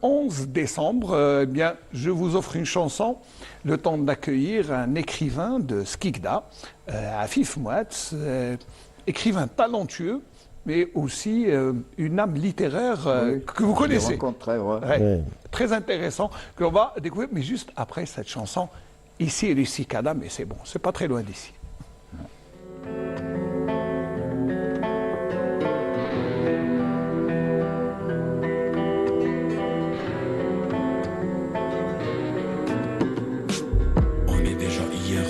11 décembre, eh bien, je vous offre une chanson, le temps d'accueillir un écrivain de Skikda, Afif Mouatz, écrivain talentueux, mais aussi une âme littéraire Oui, que vous connaissez. Rencontré, ouais. Ouais, très intéressant, qu'on va découvrir, mais juste après cette chanson, ici et le Cicada, mais c'est bon, c'est pas très loin d'ici. On est déjà hier,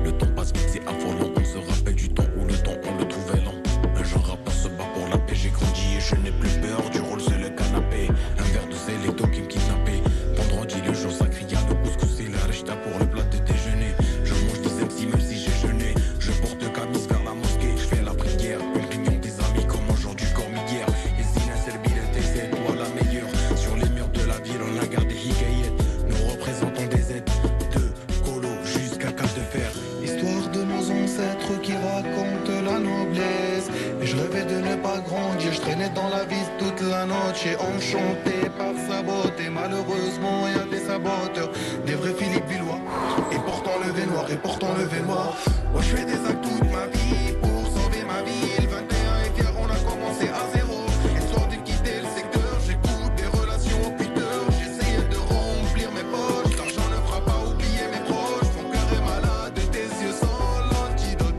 le temps passe vite, c'est affolant. On se rappelle du temps où le temps on le trouvait lent. Un jeune rappeur se bat pour la paix, j'ai grandi et je n'ai plus peur du rôle, c'est le canapé. Un verre de sel et d'eau qui me kidnappait. Vendredi, le jour sacré, y'a le couscous et la rechta pour le plat de déjeuner. Je mange des MC même si j'ai jeûné. Je porte camis vers la mosquée, je fais la prière. Une réunion des amis comme aujourd'hui, comme hier. Et si la serbilette, c'est toi la meilleure. Sur les murs de la ville, on a gardé Hikayet. Nous représentons des aides de colo jusqu'à cap de fer. Histoire de nos ancêtres qui racontent la noblesse. Et je rêvais de ne pas grandir, je traînais dans la vie toute la noche. Et enchanté par sa beauté, malheureusement il y a des saboteurs, des vrais Philippe Villois. Et pourtant le V noir, et pourtant le V noir. Moi je fais des actes toute ma vie pour sauver ma vie. Le 21 est fier, on a commencé à zéro. Histoire de quitter le secteur, j'écoute des relations au Peter. J'essayais de remplir mes poches, l'argent ne fera pas oublier mes proches. Mon cœur est malade et tes yeux sont l'antidote.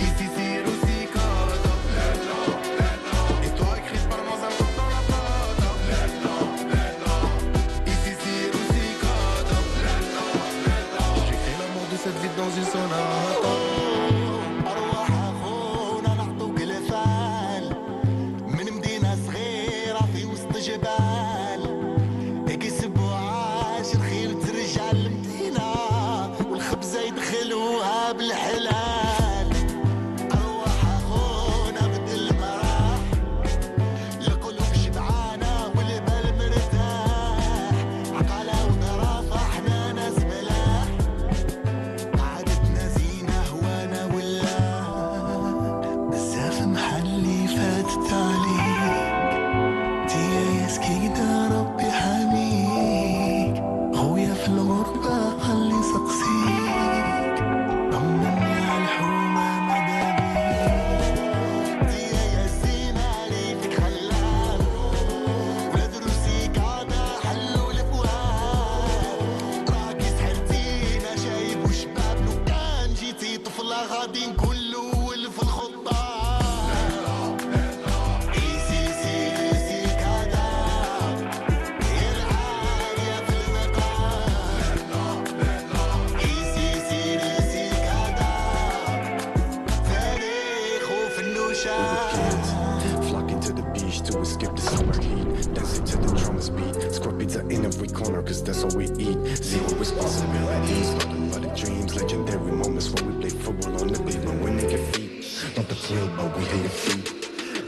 Ici c'est le Cicada. Histoire écrite par nos enfants dans la pâte. Ici c'est le Cicada. J'ai fait la mort de cette ville dans une sonate. أرواح أخونا نعطوك الفال من مدينة صغيرة في وسط جبال يكسبوا عاش الخير ترجع المدينة والخبزة يدخلوها بالحلال أرواح أخونا بدل ما راح القلوب شبعانة والبال مرتاح عقلة وظرافة احنا ناس ملاح عادتنا زينة هوانا ولا بزاف محلي فاتت عليك ديا يا سكينة ربي حميك خويا في الغربة خلي سقسيك طمني على الحومة مدابيك ديا يا زينة ليتك خلاب ولاد روسيك عادا حلوا الابواب راكي سحرتينا شايب وشباب لو كان جيتي طفلة غادي نكون الأول في الخطة إيسي سيري سيكادا هي العالية في المقام إيسي سيري سيكادا تاريخ وفي النوشام Flocking to the beach to escape the summer heat. Dancing to the drummer's beat. Scorpions are in every corner cause that's all we eat. Zero responsibilities, nothing but the dreams. Legendary moments when we play football on the beat. When we naked feet, not the field but we hear your feet.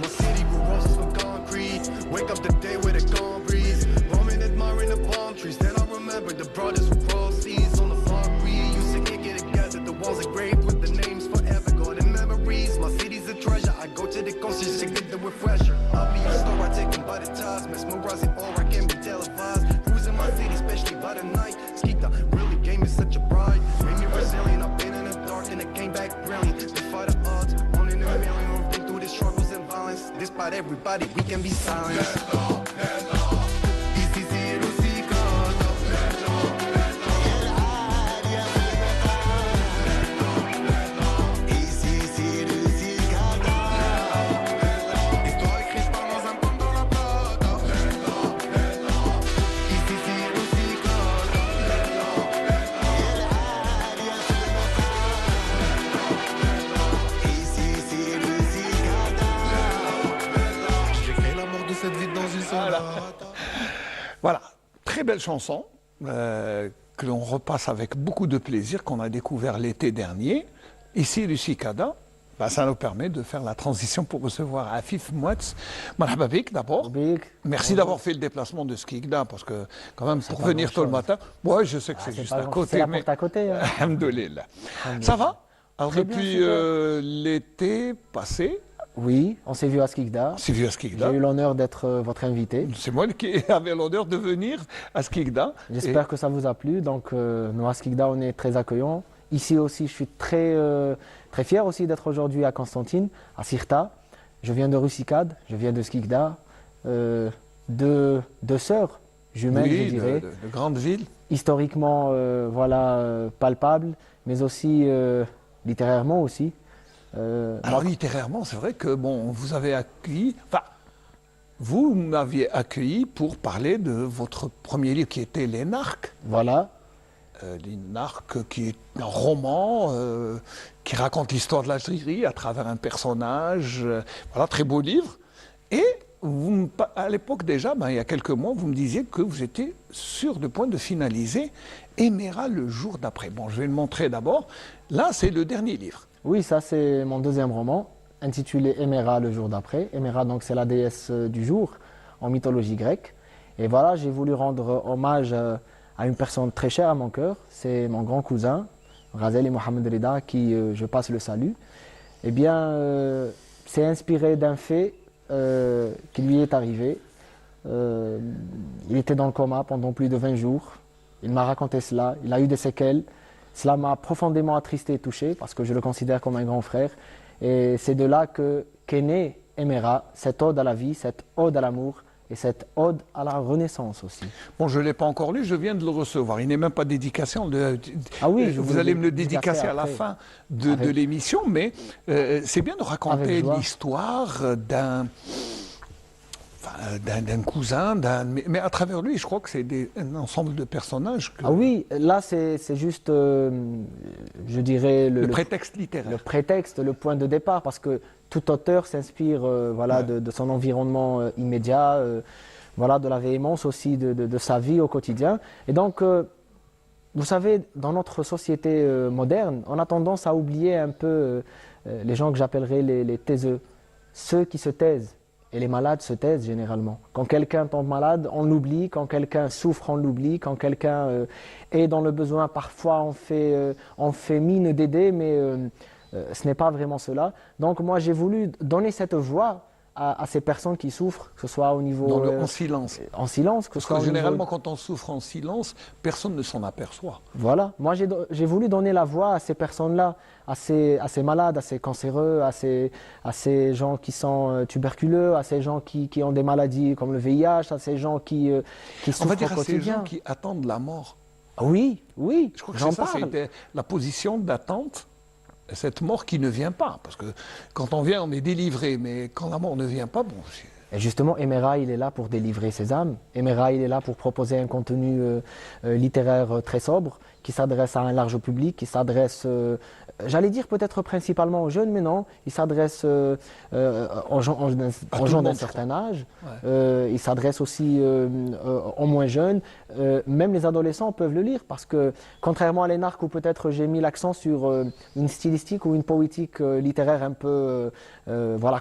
My city with roses from concrete. Wake up the day with a calm breeze. Roaming, admiring the palm trees. Then I remember the brothers who crossed seas on the farm. We used to kick it together. The walls are engraved with the names forever. Golden memories. My city's a treasure. I go to the concierge to get the refresher. I'll be a star. I take them by the ties. Mesmerizing all I can be televised. Cruising my city, especially by the night. Skikda really gave me such a pride. Made me resilient. I've been in the dark and it came back brilliant. Defy the odds. One in a million. We've been through the struggles and violence. Despite everybody, we can be silent. Ici c'est le Cicada. العالية في المقام إيسي سيري سيكادا Histoire écrite par nos enfants dans la pâte. Ici c'est le Cicada. العالية في المقام إيسي سيري سيكادا J'ai créé l'amour de cette ville dans une sonate. Voilà, très belle chanson que l'on repasse avec beaucoup de plaisir, qu'on a découvert l'été dernier. Ici, du Cicada, ça nous permet de faire la transition pour recevoir Afif Mouatz. Marhaba bik d'abord. Merci d'avoir fait le déplacement de Skikda, parce que quand même, pour pas venir tôt le grand-chose. matin, ouais, je sais que c'est c'est juste pas à grand- côté, c'est la mais porte à côté, hein. Alhamdoulilah. Ça va? Alors Très bien, depuis super. l'été passé, Oui, on s'est vu à Skikda. C'est vu à Skikda. J'ai eu l'honneur d'être votre invité. C'est moi qui avais l'honneur de venir à Skikda. J'espère que ça vous a plu. Donc, nous, à Skikda, on est très accueillants. Ici aussi, je suis très fier aussi d'être aujourd'hui à Constantine, à Sirta. Je viens de Rusicade, je viens de Skikda. Deux sœurs jumelles, Oui, je dirais. de grandes villes. Historiquement, palpables, mais aussi littérairement aussi. Alors littérairement, c'est vrai que bon, vous avez accueilli, enfin, vous m'aviez accueilli pour parler de votre premier livre qui était L'Énarque. Voilà. L'Énarque qui est un roman qui raconte l'histoire de l'Algérie à travers un personnage. Voilà, très beau livre. Et à l'époque déjà, il y a quelques mois, vous me disiez que vous étiez sur le point de finaliser Éméra le jour d'après. Bon, je vais le montrer d'abord. Là, c'est le dernier livre. Oui, ça c'est mon deuxième roman, intitulé Éméra le jour d'après. Éméra, donc, c'est la déesse du jour en mythologie grecque. Et voilà, j'ai voulu rendre hommage à une personne très chère à mon cœur. C'est mon grand cousin, Ghazali Mohamed Rida, qui je passe le salut. Eh bien, c'est inspiré d'un fait qui lui est arrivé. Il était dans le coma pendant plus de 20 jours. Il m'a raconté cela. Il a eu des séquelles. Cela m'a profondément attristé et touché parce que je le considère comme un grand frère. Et c'est de là qu'est née Éméra, cette ode à la vie, cette ode à l'amour et cette ode à la renaissance aussi. Bon, je ne l'ai pas encore lu, je viens de le recevoir. Il n'est même pas dédicacé. Ah oui, vous allez me le dédicacer à la fin de l'émission, mais c'est bien de raconter l'histoire d'un cousin, mais à travers lui, je crois que c'est un ensemble de personnages. Ah oui, là c'est juste, je dirais, le prétexte littéraire. Le prétexte, le point de départ, parce que tout auteur s'inspire de son environnement immédiat, de la véhémence aussi de sa vie au quotidien. Et donc, vous savez, dans notre société moderne, on a tendance à oublier un peu les gens que j'appellerais les taiseux, ceux qui se taisent. Et les malades se taisent généralement. Quand quelqu'un tombe malade, on l'oublie. Quand quelqu'un souffre, on l'oublie. Quand quelqu'un est dans le besoin, parfois on fait mine d'aider, mais ce n'est pas vraiment cela. Donc moi, j'ai voulu donner cette voix à ces personnes qui souffrent, que ce soit au niveau... en silence. En silence. Parce que généralement, quand on souffre en silence, personne ne s'en aperçoit. Voilà. Moi, j'ai voulu donner la voix à ces personnes-là, à ces malades, à ces cancéreux, à ces gens qui sont tuberculeux, à ces gens qui ont des maladies comme le VIH, à ces gens qui souffrent on va dire au quotidien. À ces gens qui attendent la mort. Oui, oui, je crois que c'était la position d'attente. Cette mort qui ne vient pas, parce que quand on vient, on est délivré, mais quand la mort ne vient pas, bon... Et justement, Éméra, il est là pour délivrer ses âmes. Éméra, il est là pour proposer un contenu littéraire très sobre, qui s'adresse à un large public, qui s'adresse, j'allais dire peut-être principalement aux jeunes, mais non, il s'adresse aux gens d'un certain âge, il s'adresse aussi aux moins jeunes, même les adolescents peuvent le lire, parce que contrairement à l'Énarque où peut-être j'ai mis l'accent sur une stylistique ou une poétique littéraire un peu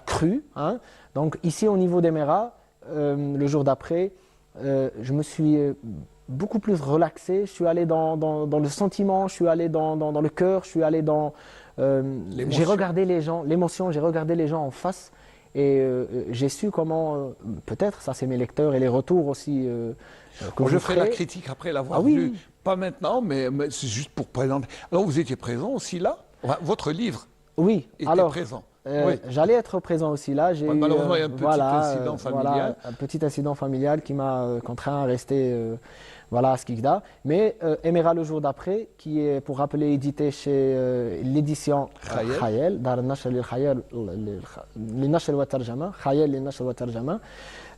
crue, hein. Donc ici au niveau d'Éméra, le jour d'après, je me suis beaucoup plus relaxé, je suis allé dans le sentiment, je suis allé dans le cœur, je suis allé dans... j'ai regardé les gens, l'émotion, j'ai regardé les gens en face et j'ai su comment, peut-être, ça c'est mes lecteurs et les retours aussi que je ferai la critique après l'avoir lu, pas maintenant, mais c'est juste pour présenter. Alors vous étiez présent aussi là, votre livre était présent. J'allais être présent aussi là. Malheureusement, il y a un petit incident familial. Un petit incident familial qui m'a contraint à rester à Skikda. Mais Éméra le jour d'après, qui est, pour rappeler, édité chez l'édition Khayel, Dar Nashr al-Khayel, Nashr al-Tarjama, Khayel Nashr al-Tarjama,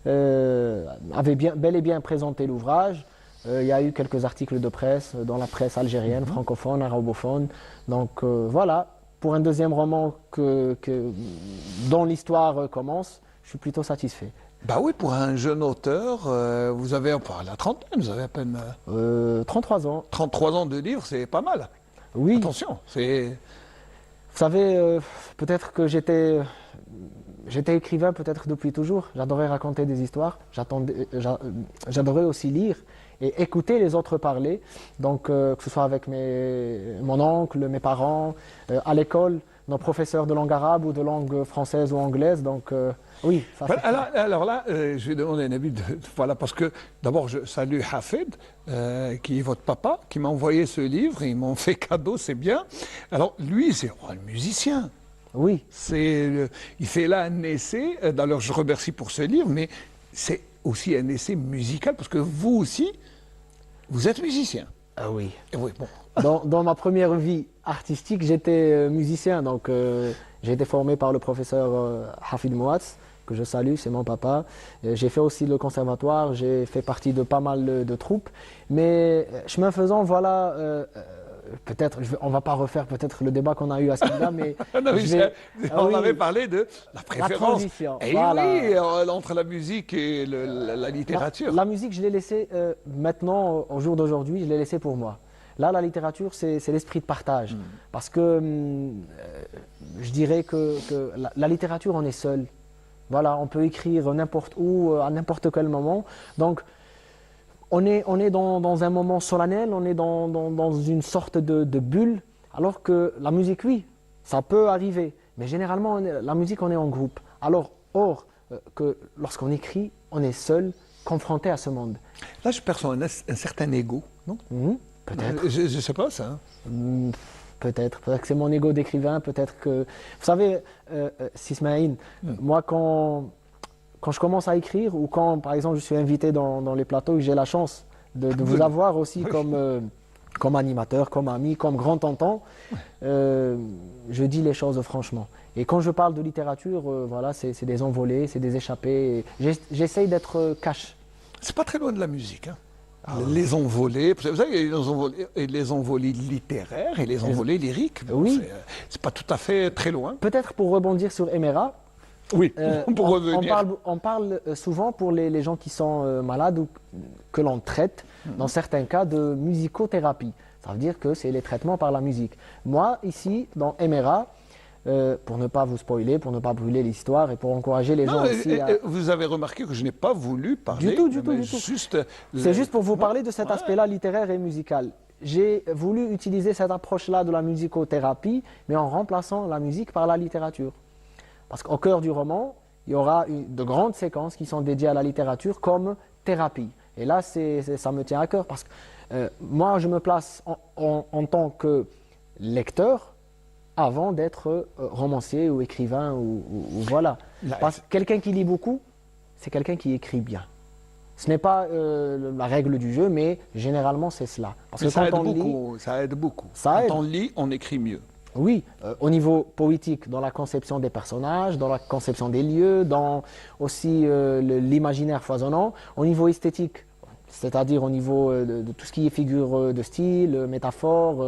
avait bel et bien présenté l'ouvrage. Il y a eu quelques articles de presse dans la presse algérienne, francophone, arabophone. Donc voilà. Pour un deuxième roman dont l'histoire commence, je suis plutôt satisfait. Bah oui, pour un jeune auteur, vous avez la trentaine, vous avez à peine... 33 ans. 33 ans de livre, c'est pas mal. Oui. Attention, c'est... Vous savez, peut-être que j'étais écrivain peut-être depuis toujours. J'adorais raconter des histoires, j'adorais aussi lire et écouter les autres parler. Donc que ce soit avec mon oncle, mes parents, à l'école, nos professeurs de langue arabe ou de langue française ou anglaise. Donc, oui, ça c'est Alors là, je vais demander un avis voilà, parce que d'abord je salue Hafid, qui est votre papa, qui m'a envoyé ce livre, ils m'ont fait cadeau, c'est bien. Alors lui, c'est un musicien. Oui, Il fait là un essai, d'ailleurs je remercie pour ce livre, mais c'est aussi un essai musical, parce que vous aussi, vous êtes musicien. ah oui. Et oui, bon. Dans ma première vie artistique, j'étais musicien. Donc, j'ai été formé par le professeur Hafid Mouatz, que je salue, c'est mon papa. J'ai fait aussi le conservatoire, j'ai fait partie de pas mal de troupes. Mais chemin faisant, voilà, peut-être, on va pas refaire peut-être le débat qu'on a eu à ce niveau-là, mais Non, mais je vais- ah on oui, avait parlé de la préférence. transition, Et voilà. oui, entre la musique et la littérature. La musique, je l'ai laissée maintenant, au jour d'aujourd'hui, je l'ai laissée pour moi. Là, la littérature, c'est l'esprit de partage. Parce que je dirais que la littérature, on est seul. Voilà, on peut écrire n'importe où, à n'importe quel moment. Donc, on est dans un moment solennel, on est dans une sorte de bulle. Alors que la musique, oui, ça peut arriver. Mais généralement, la musique, on est en groupe. Alors, que lorsqu'on écrit, on est seul, confronté à ce monde. Là, je perçois un certain ego, non? Peut-être. Je ne sais pas ça. Peut-être que c'est mon ego d'écrivain, peut-être que... Vous savez, Sismaïn, moi quand je commence à écrire ou quand, par exemple, je suis invité dans les plateaux et que j'ai la chance de vous avoir aussi comme animateur, comme ami, comme grand tonton, je dis les choses franchement. Et quand je parle de littérature, voilà, c'est des envolées, c'est des échappées. J'essaye d'être cash. C'est pas très loin de la musique. Hein. Les envolées, vous savez, il y a les envolées littéraires et les envolées lyriques. Bon, Oui. c'est pas tout à fait très loin. Peut-être pour rebondir sur Emera, Oui, pour on revenir. parle souvent pour les gens qui sont malades ou que l'on traite, dans certains cas, de musicothérapie. Ça veut dire que c'est les traitements par la musique. Moi, ici, dans Emera, pour ne pas vous spoiler, pour ne pas brûler l'histoire et pour encourager les gens Non, aussi à... Vous avez remarqué que je n'ai pas voulu parler. Du tout, du mais tout. Juste C'est juste pour vous parler de cet Ouais. aspect-là littéraire et musical. J'ai voulu utiliser cette approche-là de la musicothérapie, mais en remplaçant la musique par la littérature. Parce qu'au cœur du roman, il y aura de grandes séquences qui sont dédiées à la littérature comme thérapie. Et là, ça me tient à cœur parce que moi, je me place en tant que lecteur avant d'être romancier ou écrivain ou voilà. Là, Parce que quelqu'un qui lit beaucoup, c'est quelqu'un qui écrit bien. Ce n'est pas la règle du jeu, mais généralement c'est cela. Parce Mais que ça aide quand on lit, beaucoup. Ça aide beaucoup. Ça Quand aide. on lit, on écrit mieux. oui, au niveau poétique, dans la conception des personnages, dans la conception des lieux, dans aussi l'imaginaire foisonnant, au niveau esthétique, c'est-à-dire au niveau de tout ce qui est figure de style, métaphore,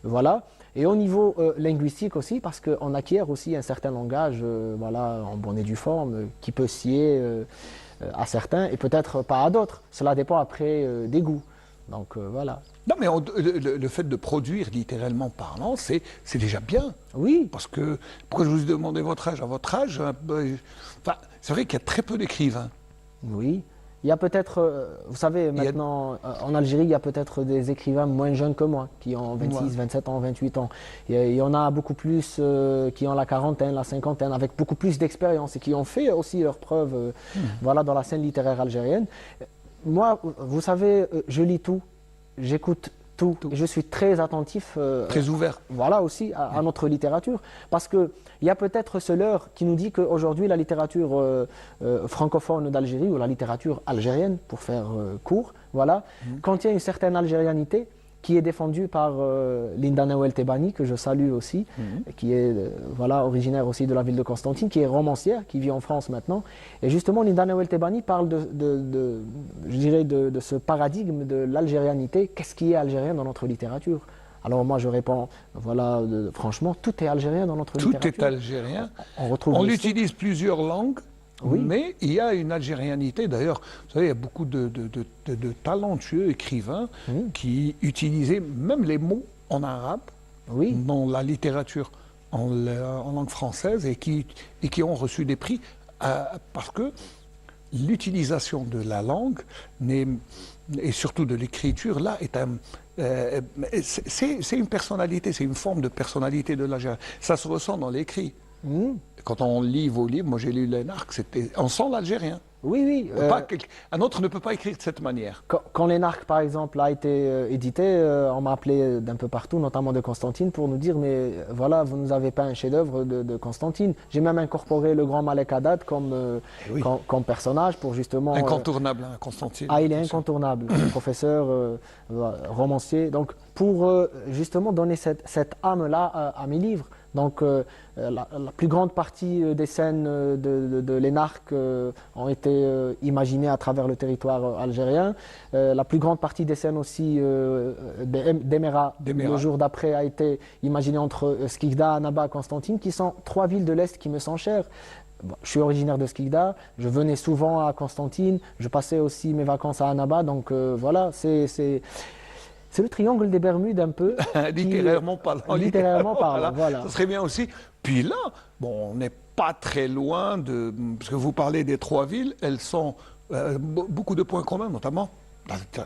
voilà. Et au niveau linguistique aussi, parce qu'on acquiert aussi un certain langage, voilà, en bonne et due forme, qui peut scier à certains et peut-être pas à d'autres. Cela dépend après des goûts. Donc voilà. Non, mais le fait de produire littéralement parlant, c'est déjà bien. Oui, Parce que, pourquoi je vous ai demandé votre âge? À votre âge, enfin, c'est vrai qu'il y a très peu d'écrivains. oui. Il y a peut-être, vous savez, y a- maintenant, en Algérie, il y a peut-être des écrivains moins jeunes que moi, qui ont 26, Ouais. 27 ans, 28 ans. Il y en a beaucoup plus qui ont la quarantaine, la cinquantaine, avec beaucoup plus d'expérience et qui ont fait aussi leurs preuves voilà, dans la scène littéraire algérienne. Moi, vous savez, je lis tout, j'écoute tout, et je suis très attentif Très ouverts. voilà aussi à notre littérature. Parce qu'il y a peut-être ce leurre qui nous dit qu'aujourd'hui, la littérature francophone d'Algérie, ou la littérature algérienne, pour faire court, voilà, contient une certaine algérianité qui est défendue par Linda Nawel Tebani, que je salue aussi, qui est voilà, originaire aussi de la ville de Constantine, qui est romancière, qui vit en France maintenant. Et justement, Linda Nawel Tebani parle je dirais de ce paradigme de l'algérianité. Qu'est-ce qui est algérien dans notre littérature? Alors moi je réponds, voilà, franchement, tout est algérien dans notre Tout littérature. est algérien. On retrouve On les- utilise plusieurs langues, Oui. mais il y a une algérianité. D'ailleurs, vous savez, il y a beaucoup de talentueux écrivains qui utilisaient même les mots en arabe Oui, dans la littérature en langue française et qui ont reçu des prix parce que l'utilisation de la langue et surtout de l'écriture là est C'est une personnalité, c'est une forme de personnalité de l'Algérien. Ça se ressent dans l'écrit. Quand on lit vos livres, moi j'ai lu Lénarque, on sent l'Algérien. Oui, oui. Un autre ne peut pas écrire de cette manière. Quand l'Énarque, par exemple, a été édité, on m'a appelé d'un peu partout, notamment de Constantine, pour nous dire mais voilà, vous nous avez pas un chef-d'œuvre de Constantine. J'ai même incorporé le grand Malek Haddad Oui. comme personnage pour justement. Incontournable, hein, Constantine. Il est incontournable, professeur, romancier. Donc, pour justement donner cette âme-là à mes livres. Donc, la plus grande partie des scènes de l'Énarque ont été imaginées à travers le territoire algérien. La plus grande partie des scènes aussi d'Emera, le jour d'après, a été imaginée entre Skikda, Annaba, Constantine, qui sont 3 villes de l'Est qui me sont chères. Bon, je suis originaire de Skikda, je venais souvent à Constantine, je passais aussi mes vacances à Annaba, donc voilà, c'est le triangle des Bermudes un peu. Littérairement parlant. Littérairement parlant, voilà. Ça serait bien aussi. Puis là, bon, on n'est pas très loin de... Parce que vous parlez des 3 villes, elles sont beaucoup de points communs, notamment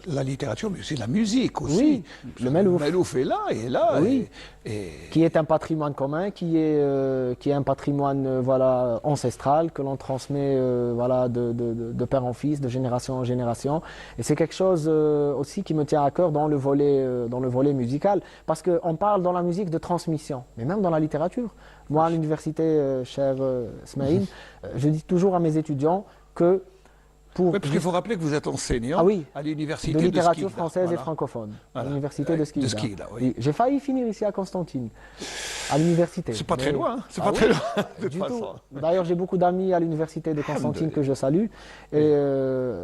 la littérature, mais aussi la musique aussi. Oui, le Melouf. Le Melouf est là. Oui. Qui est un patrimoine commun, qui est un patrimoine voilà, ancestral, que l'on transmet voilà, de père en fils, de génération en génération. Et c'est quelque chose aussi qui me tient à cœur dans le volet musical. Parce qu'on parle dans la musique de transmission, mais même dans la littérature. Moi, à l'université, cher Smaïn, je dis toujours à mes étudiants que oui, parce qu'il faut rappeler que vous êtes enseignant à l'université de littérature Skikda, française voilà. et francophone, Voilà. à l'université de Skikda. Skikda, oui. J'ai failli finir ici à Constantine, à l'université. C'est pas très loin, hein. C'est Ah pas oui, très loin de toute du façon. tout. D'ailleurs, j'ai beaucoup d'amis à l'université de Constantine que je salue. Et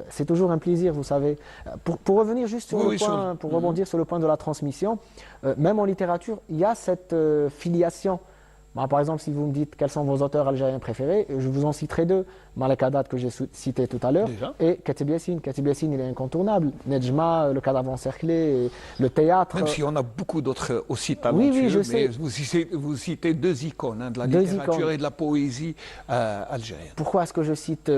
c'est toujours un plaisir, vous savez. Pour revenir juste sur Oui, le oui, point, pour rebondir sur le point de la transmission, même en littérature, il y a cette filiation. Par exemple, si vous me dites quels sont vos auteurs algériens préférés, je vous en citerai 2. Malek Haddad, que j'ai cité tout à l'heure, Déjà. et Katib Yassine. Katib Yassine, il est incontournable. Nedjma, le cadavre encerclé, et le théâtre. Même s'il y en a beaucoup d'autres aussi talentueux, oui, je mais sais. vous citez 2 icônes hein, de la 2 littérature icônes. et de la poésie algérienne. Pourquoi est-ce que je cite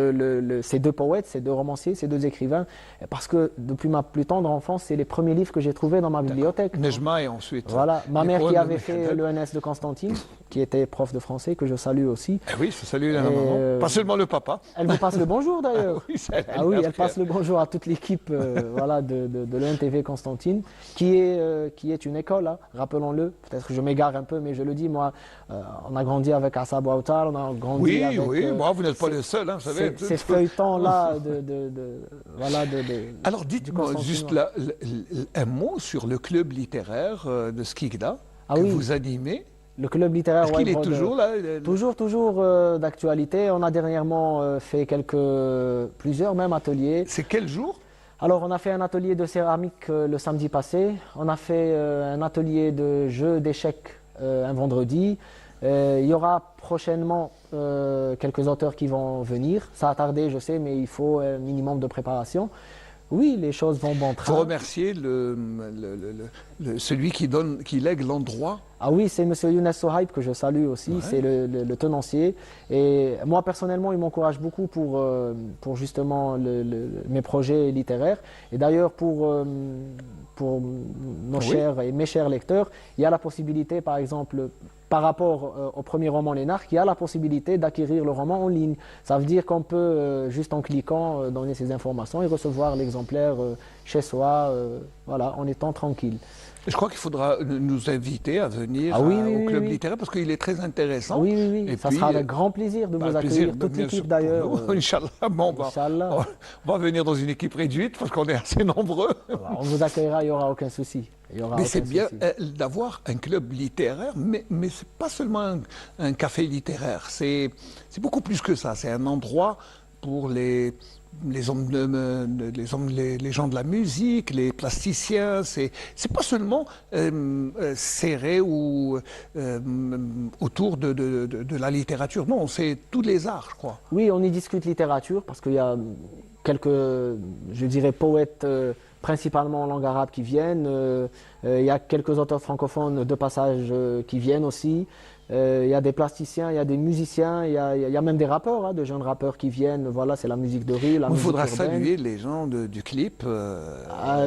ces 2 poètes, ces 2 romanciers, ces 2 écrivains? Parce que depuis ma plus tendre enfance, c'est les premiers livres que j'ai trouvés dans ma bibliothèque. Nejma et ensuite. Voilà, ma les mère qui poèmes de avait fait Haddad. l'ENS de Constantine, qui était prof de français, que je salue aussi. Eh oui, je salue la maman. Pas seulement le papa. Elle vous passe le bonjour d'ailleurs. Oui, ça, Ah oui, elle passe le bonjour à toute l'équipe voilà, de l'ENTV Constantine, qui est une école, hein, rappelons-le. Peut-être que je m'égare un peu, mais je le dis, moi, on a grandi avec Assab Ouattal, on a grandi Oui, avec... oui, moi, vous n'êtes pas le seul, hein, vous savez. Ces feuilletons-là voilà, Alors, dites-moi juste un mot sur le club littéraire de Skikda Ah que oui. vous animez. Le club littéraire Est-ce qu'il est White Brother. toujours là Toujours d'actualité. On a dernièrement fait plusieurs même ateliers. C'est quel jour? Alors, on a fait un atelier de céramique le samedi passé. On a fait un atelier de jeux d'échecs un vendredi. Il y aura prochainement quelques auteurs qui vont venir. Ça a tardé, je sais, mais il faut un minimum de préparation. Oui, les choses vont bon Il train. faut remercier celui qui lègue l'endroit. Ah oui, c'est M. Younes Sohaib que je salue aussi, Ouais. c'est le tenancier. Et moi, personnellement, il m'encourage beaucoup pour justement mes projets littéraires. Et d'ailleurs, pour nos chers et mes chers lecteurs, il y a la possibilité, par exemple, par rapport au premier roman Lénarque, il y a la possibilité d'acquérir le roman en ligne. Ça veut dire qu'on peut, juste en cliquant, donner ces informations et recevoir l'exemplaire chez soi, voilà, en étant tranquille. Je crois qu'il faudra nous inviter à venir Ah oui, au oui, club oui. littéraire parce qu'il est très intéressant. Oui, oui, oui. Et Ça puis, sera avec grand plaisir de vous accueillir, toute bien l'équipe sûr, d'ailleurs. pour nous. Inch'Allah, bon, Inch'Allah. on va venir dans une équipe réduite parce qu'on est assez nombreux. On vous accueillera, il n'y aura aucun souci. Il y aura Mais aucun c'est bien souci. d'avoir un club littéraire, mais ce n'est pas seulement un café littéraire, c'est beaucoup plus que ça. C'est un endroit pour les gens de la musique, les plasticiens. C'est pas seulement serré ou autour de la littérature. Non, c'est tous les arts, je crois. Oui, on y discute littérature parce qu'il y a quelques, je dirais, poètes principalement en langue arabe qui viennent. Il y a quelques auteurs francophones de passage qui viennent aussi. Il y a des plasticiens, il y a des musiciens, il y a même des rappeurs, hein, de jeunes rappeurs qui viennent. Voilà, c'est la musique de rue, la Il musique faudra urbaine. saluer les gens du clip.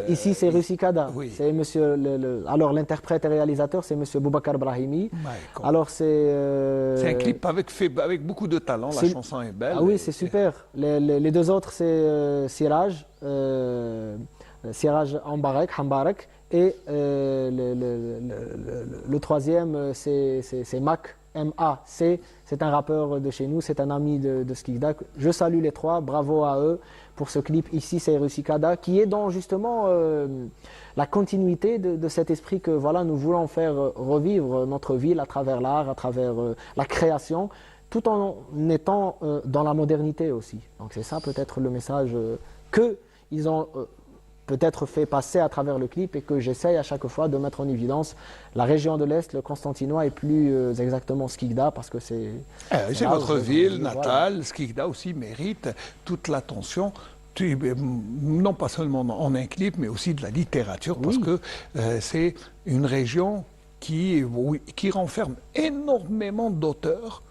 Ici, c'est Russi Kada. oui. C'est monsieur, alors, l'interprète et réalisateur, c'est monsieur Boubacar Brahimi. Michael. Alors, C'est un clip avec beaucoup de talent, la c'est- chanson est belle. Ah oui, et- c'est super. Les deux autres, c'est Siraj Hambarek. Et le troisième, c'est Mac, M-A-C. C'est un rappeur de chez nous, c'est un ami de Skikda. Je salue les trois, bravo à eux pour ce clip. Ici, c'est Russi Kada, qui est dans justement la continuité de cet esprit que voilà, nous voulons faire revivre notre ville à travers l'art, à travers la création, tout en étant dans la modernité aussi. Donc c'est ça peut-être le message qu'ils ont peut-être fait passer à travers le clip et que j'essaye à chaque fois de mettre en évidence la région de l'Est, le Constantinois et plus exactement Skikda parce que c'est... C'est là où votre je- ville voilà. natale. Skikda aussi mérite toute l'attention. Non pas seulement en un clip, mais aussi de la littérature, parce Oui. que c'est une région qui renferme énormément d'auteurs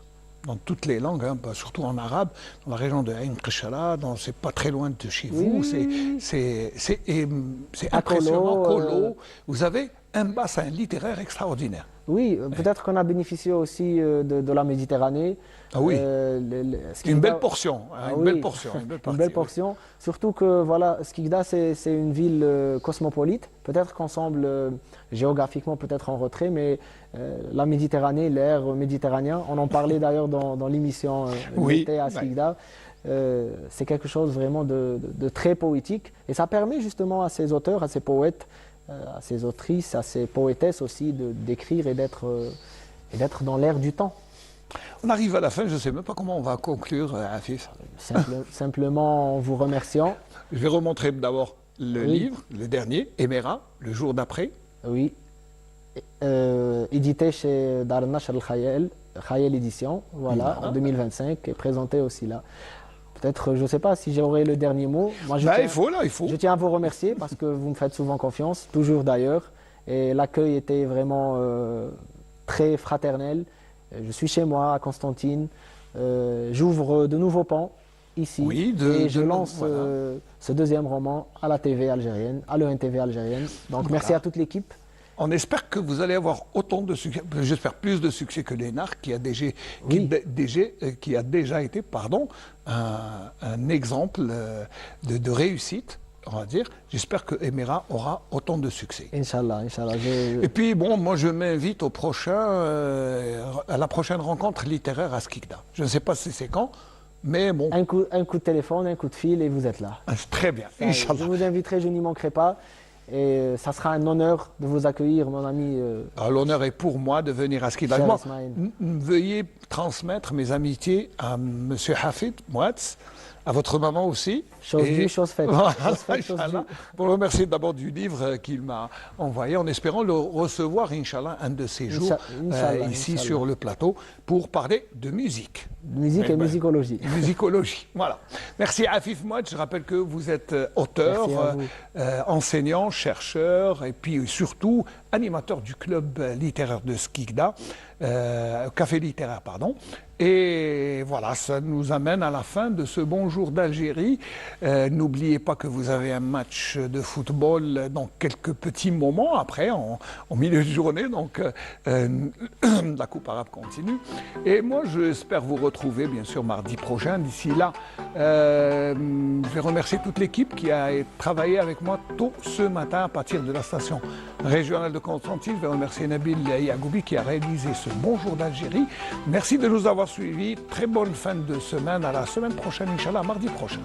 dans toutes les langues, hein, surtout en arabe, dans la région de Ain Qishra, c'est pas très loin de chez vous, Oui. c'est À impressionnant. Kolo, Kolo, vous avez un bassin littéraire extraordinaire. Oui, peut-être qu'on a bénéficié aussi de la Méditerranée. Ah oui. Skikda- Une belle portion, hein, Ah une oui. belle portion, une belle Une partie, belle oui. portion. Surtout que voilà, Skikda, c'est une ville cosmopolite. Peut-être qu'on semble géographiquement peut-être en retrait, mais la Méditerranée, l'air méditerranéen, on en parlait d'ailleurs dans l'émission Oui, l'été à ouais. Skikda. C'est quelque chose vraiment de très poétique. Et ça permet justement à ces auteurs, à ces poètes, à ces autrices, à ces poétesses aussi d'écrire et d'être dans l'air du temps. On arrive à la fin, je ne sais même pas comment on va conclure, Afif. Simplement en vous remerciant. Je vais remontrer d'abord le Oui. livre, le dernier, Emera, le jour d'après. Oui. Édité chez Dar Nashr al-Khayal, Khayal Édition, voilà, Voilà. en 2025, et présenté aussi là. Peut-être, je ne sais pas si j'aurai le dernier mot. Moi, Il faut. je tiens à vous remercier parce que vous me faites souvent confiance, toujours d'ailleurs. Et l'accueil était vraiment très fraternel. Je suis chez moi, à Constantine. J'ouvre de nouveaux pans ici. Oui, et je de- lance voilà. ce deuxième roman à la TV algérienne, à l'ENTV algérienne. Donc merci à toute l'équipe. On espère que vous allez avoir autant de succès, j'espère plus de succès que Lénard, qui a déjà été un exemple de réussite, on va dire. J'espère que Emera aura autant de succès. Inch'Allah, Inch'Allah. Et puis, bon, moi, je m'invite à la prochaine rencontre littéraire à Skikda. Je ne sais pas si c'est quand, mais bon, Un coup de téléphone, un coup de fil et vous êtes là. très bien, Je Inch'Allah. vous inviterai, je n'y manquerai pas. Et ça sera un honneur de vous accueillir, mon ami. L'honneur est pour moi de venir à Skikda. Cher Moi, Ismaël. veuillez transmettre mes amitiés à M. Hafid Mouatz, à votre maman aussi. Chose Et- due, chose faite. Voilà, Chose faite, chose Inch'Allah. due. Pour le remercier d'abord du livre qu'il m'a envoyé, en espérant le recevoir, Inch'Allah, un de ces jours, Inch'Allah, ici Inch'Allah. sur le plateau, pour parler de musique. Musique et ben, musicologie. Musicologie, voilà. Merci Afif Mouatz, je rappelle que vous êtes auteur, Merci à vous. enseignant, chercheur et puis surtout animateur du club littéraire de Skikda, café littéraire, pardon. Et voilà, ça nous amène à la fin de ce Bonjour d'Algérie. N'oubliez pas que vous avez un match de football dans quelques petits moments après, en milieu de journée, donc la Coupe arabe continue. Et moi, j'espère vous retrouver, bien sûr, mardi prochain. D'ici là, je vais remercier toute l'équipe qui a travaillé avec moi tôt ce matin à partir de la station régionale de Constantine. Je vais remercier Nabil Yagoubi qui a réalisé ce Bonjour d'Algérie. Merci de nous avoir suivis. Très bonne fin de semaine. À la semaine prochaine, Inch'Allah, mardi prochain.